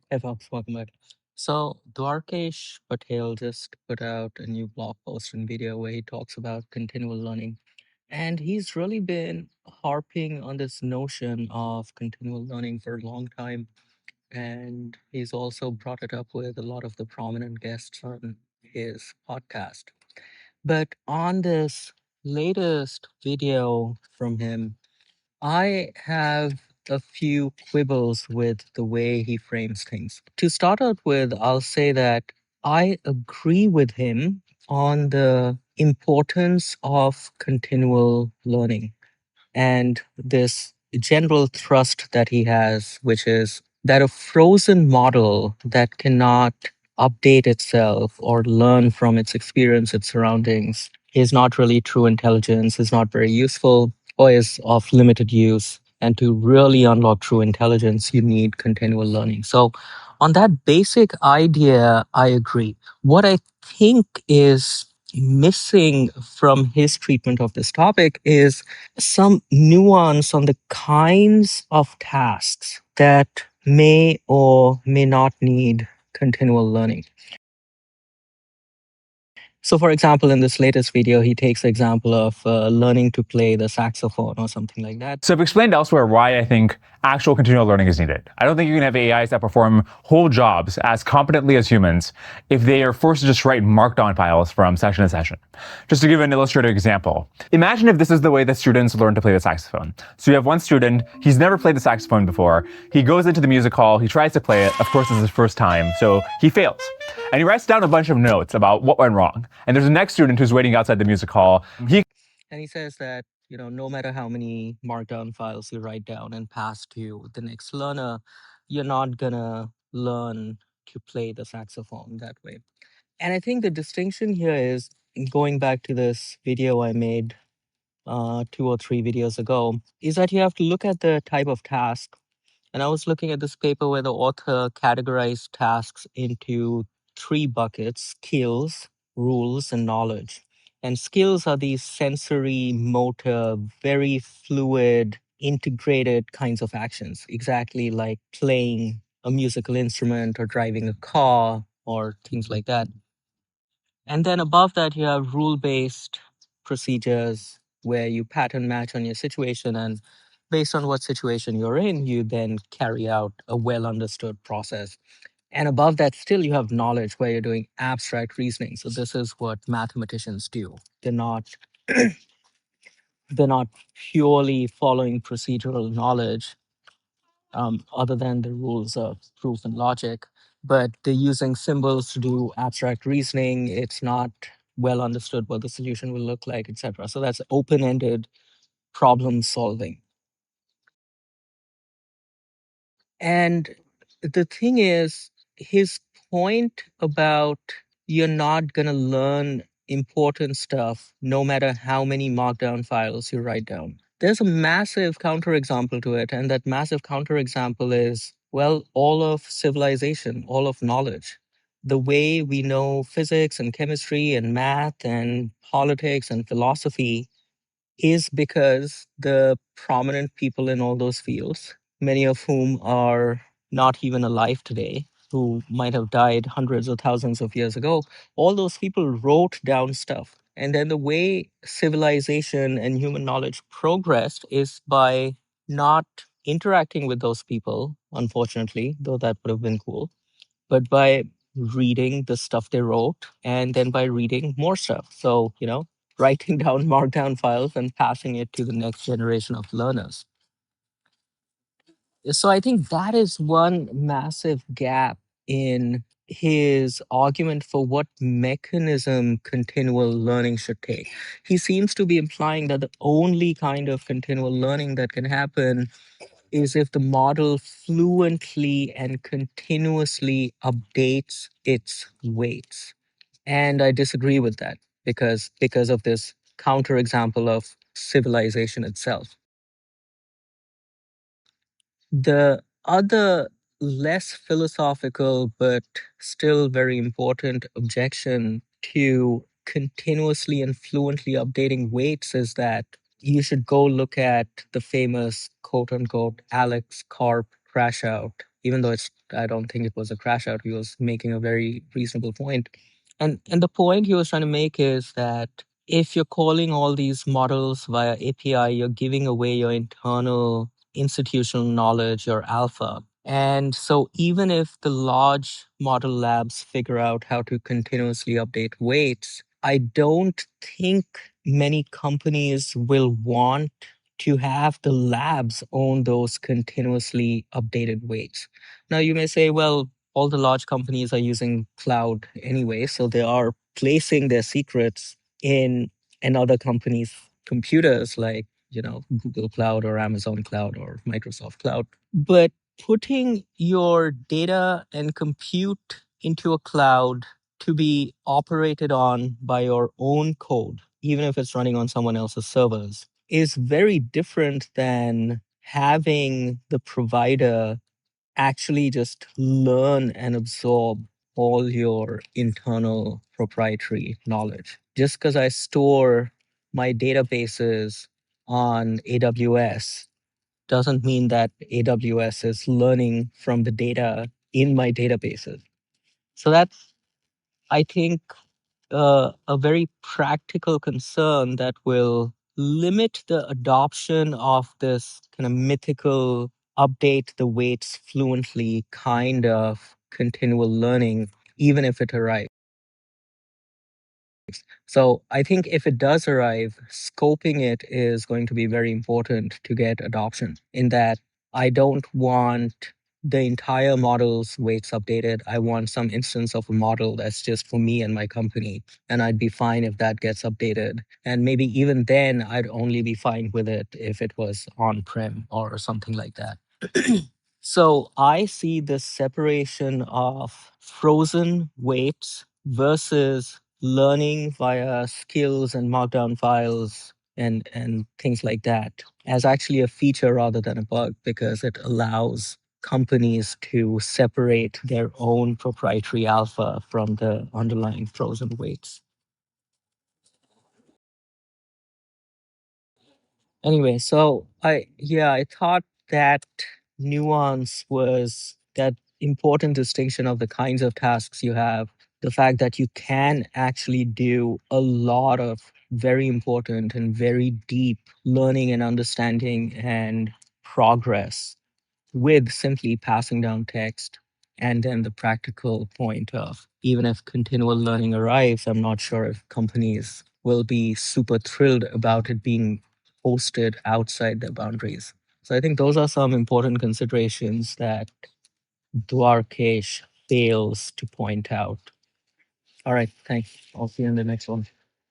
Hey folks, welcome back. So Dwarkesh Patel just put out a new blog post and video where he talks about continual learning. And he's really been harping on this notion of continual learning for a long time. And he's also brought it up with a lot of the prominent guests on his podcast. But on this latest video from him, I have a few quibbles with the way he frames things. To start out with, I'll say that I agree with him on the importance of continual learning and this general thrust that he has, which is that a frozen model that cannot update itself or learn from its experience, its surroundings, is not really true intelligence, is not very useful, or is of limited use. And to really unlock true intelligence, you need continual learning. So, on that basic idea, I agree. What I think is missing from his treatment of this topic is some nuance on the kinds of tasks that may or may not need continual learning. So, for example, in this latest video, he takes the example of learning to play the saxophone or something like that. So I've explained elsewhere why I think actual continual learning is needed. I don't think you can have AIs that perform whole jobs as competently as humans if they are forced to just write markdown files from session to session. Just to give an illustrative example, imagine if this is the way that students learn to play the saxophone. So you have one student, he's never played the saxophone before, he goes into the music hall, he tries to play it, of course it's his first time, so he fails. And he writes down a bunch of notes about what went wrong. And there's a next student who's waiting outside the music hall. And he says that, no matter how many markdown files you write down and pass to the next learner, you're not gonna learn to play the saxophone that way. And I think the distinction here is going back to this video I made 2 or 3 videos ago, is that you have to look at the type of task. And I was looking at this paper where the author categorized tasks into 3 buckets: skills, rules, and knowledge. And skills are these sensory, motor, very fluid, integrated kinds of actions, exactly like playing a musical instrument or driving a car or things like that. And then above that, you have rule based procedures where you pattern match on your situation. And based on what situation you're in, you then carry out a well understood process. And above that, still you have knowledge where you're doing abstract reasoning. So this is what mathematicians do. They're not purely following procedural knowledge, other than the rules of proof and logic, but they're using symbols to do abstract reasoning. It's not well understood what the solution will look like, etc. So that's open-ended problem solving. And the thing is, his point about you're not going to learn important stuff no matter how many markdown files you write down. There's a massive counterexample to it. And that massive counterexample is, well, all of civilization, all of knowledge. The way we know physics and chemistry and math and politics and philosophy is because the prominent people in all those fields, many of whom are not even alive today, who might have died hundreds or thousands of years ago, all those people wrote down stuff. And then the way civilization and human knowledge progressed is by not interacting with those people, unfortunately, though that would have been cool, but by reading the stuff they wrote and then by reading more stuff. So, writing down markdown files and passing it to the next generation of learners. So I think that is one massive gap in his argument for what mechanism continual learning should take. He seems to be implying that the only kind of continual learning that can happen is if the model fluently and continuously updates its weights. And I disagree with that because of this counterexample of civilization itself. The other less philosophical but still very important objection to continuously and fluently updating weights is that you should go look at the famous quote unquote Alex Karp crash out even though I don't think it was a crash out. He was making a very reasonable point. And the point he was trying to make is that if you're calling all these models via API, you're giving away your internal institutional knowledge, your alpha. And so even if the large model labs figure out how to continuously update weights, I don't think many companies will want to have the labs own those continuously updated weights. Now, you may say, well, all the large companies are using cloud anyway, so they are placing their secrets in another company's computers, like, Google Cloud or Amazon Cloud or Microsoft Cloud. But putting your data and compute into a cloud to be operated on by your own code, even if it's running on someone else's servers, is very different than having the provider actually just learn and absorb all your internal proprietary knowledge. Just because I store my databases on AWS doesn't mean that AWS is learning from the data in my databases. So that's, I think, a very practical concern that will limit the adoption of this kind of mythical update the weights fluently kind of continual learning, even if it arrives. So I think if it does arrive, scoping it is going to be very important to get adoption, in that I don't want the entire model's weights updated. I want some instance of a model that's just for me and my company. And I'd be fine if that gets updated. And maybe even then, I'd only be fine with it if it was on-prem or something like that. So I see the separation of frozen weights versus learning via skills and markdown files and things like that as actually a feature rather than a bug, because it allows companies to separate their own proprietary alpha from the underlying frozen weights. Anyway, so I thought that nuance was that important distinction of the kinds of tasks you have, the fact that you can actually do a lot of very important and very deep learning and understanding and progress with simply passing down text. And then the practical point of, even if continual learning arrives, I'm not sure if companies will be super thrilled about it being hosted outside their boundaries. So I think those are some important considerations that Dwarkesh fails to point out. All right, thanks. I'll see you in the next one.